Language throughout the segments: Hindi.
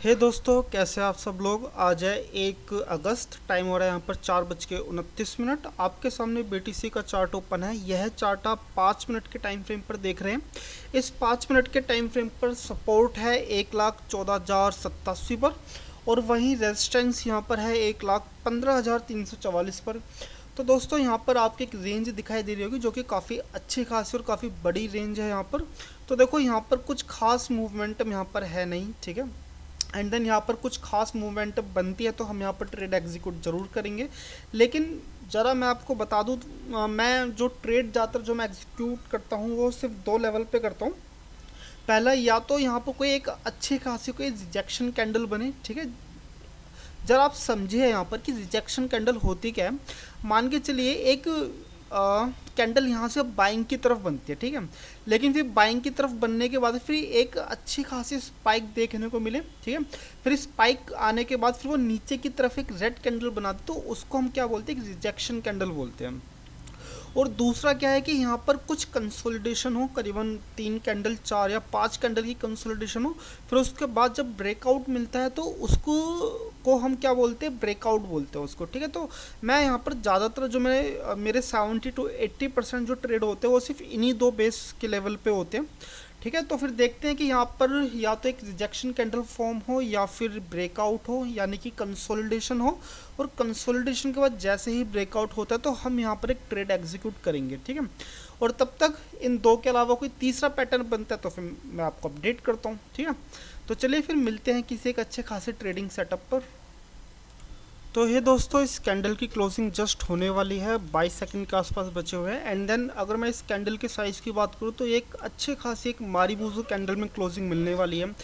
हे दोस्तों, कैसे आप सब लोग। आज है 1 अगस्त, टाइम हो रहा है यहाँ पर 4:29। आपके सामने बीटीसी का चार्ट ओपन है। यह चार्ट आप 5 मिनट के टाइम फ्रेम पर देख रहे हैं। इस 5 मिनट के टाइम फ्रेम पर सपोर्ट है 1,14,087 पर, और वहीं रेजिस्टेंस यहाँ पर है 1,15,344 पर। तो दोस्तों, यहाँ पर आपको एक रेंज दिखाई दे रही होगी जो कि काफ़ी अच्छी खासी और काफ़ी बड़ी रेंज है यहाँ पर। तो देखो, यहाँ पर कुछ खास मूवमेंटम यहाँ पर है नहीं, ठीक है। एंड देन यहाँ पर कुछ खास मूवमेंट बनती है तो हम यहाँ पर ट्रेड एग्जीक्यूट ज़रूर करेंगे। लेकिन ज़रा मैं आपको बता दूँ, मैं जो ट्रेड ज़्यादातर जो मैं एग्जीक्यूट करता हूँ वो सिर्फ 2 लेवल पे करता हूँ। पहला, या तो यहाँ पर कोई एक अच्छी खासी कोई रिजेक्शन कैंडल बने, ठीक है। जरा आप समझिए यहाँ पर कि रिजेक्शन कैंडल होती क्या है। मान के चलिए एक कैंडल यहाँ से बाइंग की तरफ बनती है, ठीक है। लेकिन फिर बाइंग की तरफ बनने के बाद फिर एक अच्छी खासी स्पाइक देखने को मिले, ठीक है। फिर स्पाइक आने के बाद फिर वो नीचे की तरफ एक रेड कैंडल बनाती, तो उसको हम क्या बोलते हैं, रिजेक्शन कैंडल बोलते हैं। और दूसरा क्या है कि यहाँ पर कुछ कंसोलिडेशन हो, करीबन 3 कैंडल, 4 या 5 कैंडल की कंसोलिडेशन हो। फिर उसके बाद जब ब्रेकआउट मिलता है तो उसको हम क्या बोलते हैं, ब्रेकआउट बोलते हैं उसको, ठीक है। तो मैं यहाँ पर ज़्यादातर जो मेरे 70 to 80% जो ट्रेड होते हैं वो सिर्फ इन्हीं 2 बेस के लेवल पे होते हैं, ठीक है। तो फिर देखते हैं कि यहाँ पर या तो एक रिजेक्शन कैंडल फॉर्म हो या फिर ब्रेकआउट हो, यानी कि कंसोलिडेशन हो। और कंसोलिडेशन के बाद जैसे ही ब्रेकआउट होता है तो हम यहाँ पर एक ट्रेड एग्जीक्यूट करेंगे, ठीक है। और तब तक इन 2 के अलावा कोई तीसरा पैटर्न बनता है तो फिर मैं आपको अपडेट करता हूँ, ठीक है। तो चलिए फिर मिलते हैं किसी एक अच्छे खासे ट्रेडिंग सेटअप पर। तो ये दोस्तों, इस कैंडल की क्लोजिंग जस्ट होने वाली है, 22 सेकंड के आसपास बचे हुए हैं। एंड देन अगर मैं इस कैंडल के साइज़ की बात करूँ तो एक अच्छे खासी एक मारीबूजू कैंडल में क्लोजिंग मिलने वाली है।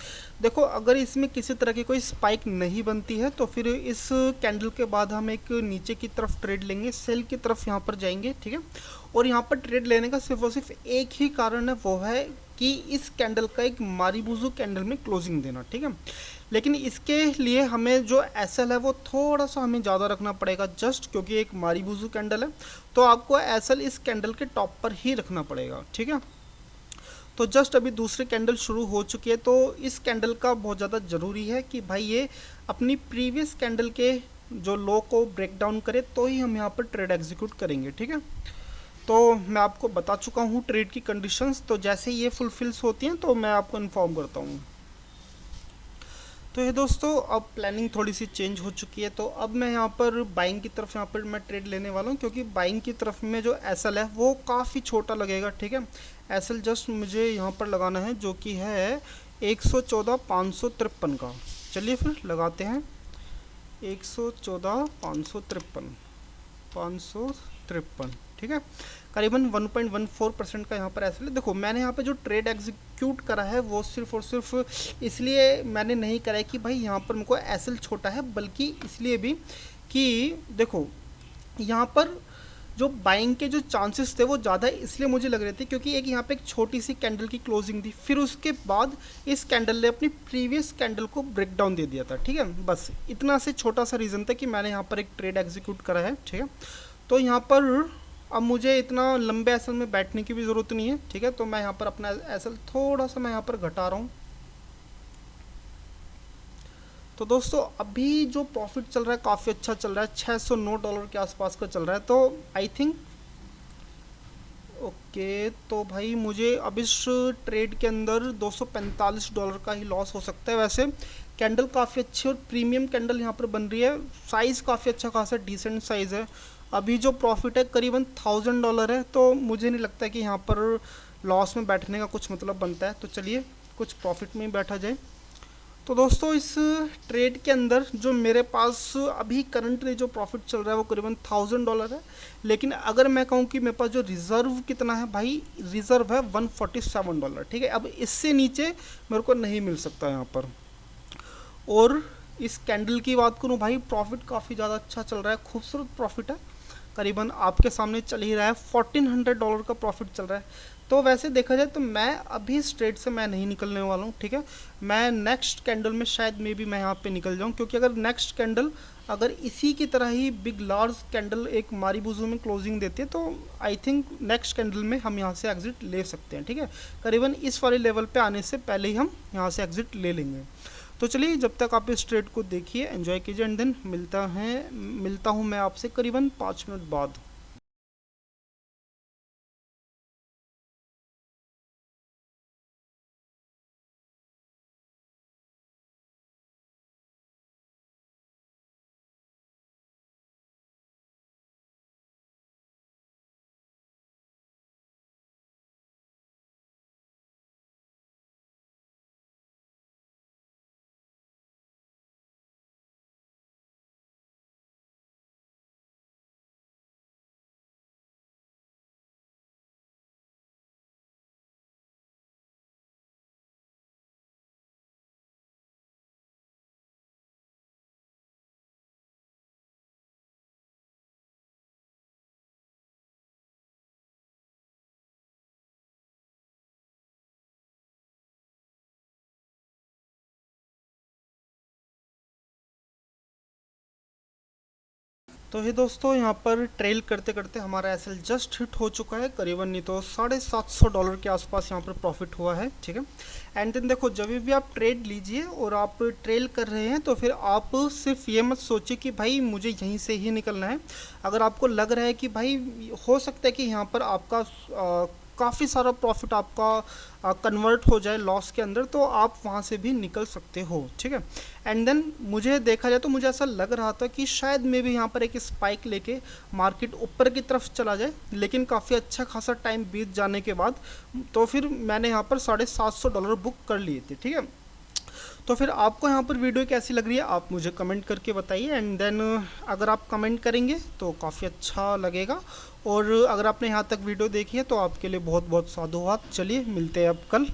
देखो, अगर इसमें किसी तरह की कोई स्पाइक नहीं बनती है तो फिर इस कैंडल के बाद हम एक नीचे की तरफ ट्रेड लेंगे, सेल की तरफ यहाँ पर जाएंगे, ठीक है। और यहाँ पर ट्रेड लेने का सिर्फ और सिर्फ एक ही कारण है, वो है कि इस कैंडल का एक मारीबूजू कैंडल में क्लोजिंग देना, ठीक है। लेकिन इसके लिए हमें जो एसएल है वो थोड़ा सा हमें ज़्यादा रखना पड़ेगा, जस्ट क्योंकि एक मारीबूजू कैंडल है तो आपको एसएल इस कैंडल के टॉप पर ही रखना पड़ेगा, ठीक है। तो जस्ट अभी दूसरी कैंडल शुरू हो चुकी है, तो इस कैंडल का बहुत ज़्यादा ज़रूरी है कि भाई ये अपनी प्रीवियस कैंडल के जो लो को ब्रेक डाउन करे तो ही हम यहाँ पर ट्रेड एग्जीक्यूट करेंगे, ठीक है। तो मैं आपको बता चुका हूँ ट्रेड की कंडीशंस, तो जैसे ये फुलफिल्स होती हैं तो मैं आपको इन्फॉर्म करता हूँ। तो ये दोस्तों, अब प्लानिंग थोड़ी सी चेंज हो चुकी है, तो अब मैं यहाँ पर बाइंग की तरफ यहाँ पर मैं ट्रेड लेने वाला हूँ, क्योंकि बाइंग की तरफ में जो एसएल है वो काफ़ी छोटा लगेगा, ठीक है। एसएल जस्ट मुझे यहाँ पर लगाना है जो कि है 114,553 का। चलिए फिर लगाते हैं 114,553, 553, ठीक है। करीबन 1.14% का यहाँ पर ऐसा है। देखो, मैंने यहाँ पे जो ट्रेड एग्जीक्यूट करा है वो सिर्फ और सिर्फ इसलिए मैंने नहीं करा है कि भाई यहाँ पर मुझको एसएल छोटा है, बल्कि इसलिए भी कि देखो, यहाँ पर जो बाइंग के जो चांसेस थे वो ज़्यादा इसलिए मुझे लग रहे थे क्योंकि एक यहाँ पे एक छोटी सी कैंडल की क्लोजिंग थी, फिर उसके बाद इस कैंडल ने अपनी प्रीवियस कैंडल को ब्रेक डाउन दे दिया था, ठीक है। बस इतना से छोटा सा रीज़न था कि मैंने यहाँ पर एक ट्रेड एग्जीक्यूट करा है, ठीक है। तो यहाँ पर अब मुझे इतना लंबे एसल में बैठने की भी ज़रूरत नहीं है, ठीक है। तो मैं यहाँ पर अपना एसल थोड़ा सा मैं यहाँ पर घटा रहा हूँ। तो दोस्तों, अभी जो प्रॉफिट चल रहा है काफ़ी अच्छा चल रहा है, $609 के आसपास का चल रहा है। तो आई थिंक ओके, तो भाई मुझे अब इस ट्रेड के अंदर $245 का ही लॉस हो सकता है। वैसे कैंडल काफ़ी अच्छी और प्रीमियम कैंडल यहाँ पर बन रही है, साइज़ काफ़ी अच्छा खासा डिसेंट साइज़ है। अभी जो प्रॉफिट है करीबन $1000 है, तो मुझे नहीं लगता कि यहाँ पर लॉस में बैठने का कुछ मतलब बनता है। तो चलिए कुछ प्रॉफिट में ही बैठा जाए। तो दोस्तों, इस ट्रेड के अंदर जो मेरे पास अभी करंटली जो प्रॉफिट चल रहा है वो करीबन $1000 है। लेकिन अगर मैं कहूँ कि मेरे पास जो रिज़र्व कितना है, भाई रिज़र्व है $147, ठीक है। अब इससे नीचे मेरे को नहीं मिल सकता यहाँ पर। और इस कैंडल की बात करूँ, भाई प्रॉफिट काफ़ी ज़्यादा अच्छा चल रहा है, खूबसूरत प्रॉफिट है। करीबन आपके सामने चल ही रहा है, $1400 का प्रॉफिट चल रहा है। तो वैसे देखा जाए तो मैं अभी इस ट्रेड से मैं नहीं निकलने वाला हूँ, ठीक है। मैं नेक्स्ट कैंडल में शायद मे बी मैं यहाँ पे निकल जाऊँ, क्योंकि अगर नेक्स्ट कैंडल अगर इसी की तरह ही बिग लार्ज कैंडल एक मारीबूजू में क्लोजिंग देती है तो आई थिंक नेक्स्ट कैंडल में हम यहाँ से एग्जिट ले सकते हैं, ठीक है। करीबन इस वाले लेवल पे आने से पहले ही हम यहाँ से एग्जिट ले लेंगे। तो चलिए जब तक आप इस ट्रेड को देखिए, एंजॉय कीजिए, एंड देन मिलता हूँ मैं आपसे करीबन 5 मिनट बाद। तो ये दोस्तों यहाँ पर ट्रेल करते करते हमारा एसएल जस्ट हिट हो चुका है, करीबन नहीं तो $750 के आसपास यहाँ पर प्रॉफिट हुआ है, ठीक है। एंड देन देखो, जब भी आप ट्रेड लीजिए और आप ट्रेल कर रहे हैं तो फिर आप सिर्फ ये मत सोचिए कि भाई मुझे यहीं से ही निकलना है। अगर आपको लग रहा है कि भाई हो सकता है कि यहाँ पर आपका काफ़ी सारा प्रॉफिट आपका कन्वर्ट हो जाए लॉस के अंदर, तो आप वहाँ से भी निकल सकते हो, ठीक है। एंड देन मुझे देखा जाए तो मुझे ऐसा लग रहा था कि शायद मे भी यहाँ पर एक स्पाइक लेके मार्केट ऊपर की तरफ चला जाए, लेकिन काफ़ी अच्छा खासा टाइम बीत जाने के बाद तो फिर मैंने यहाँ पर $750 बुक कर लिए थे, ठीक है। तो फिर आपको यहाँ पर वीडियो कैसी लग रही है आप मुझे कमेंट करके बताइए, एंड देन अगर आप कमेंट करेंगे तो काफ़ी अच्छा लगेगा। और अगर आपने यहाँ तक वीडियो देखी है तो आपके लिए बहुत बहुत साधुवाद। चलिए मिलते हैं अब कल।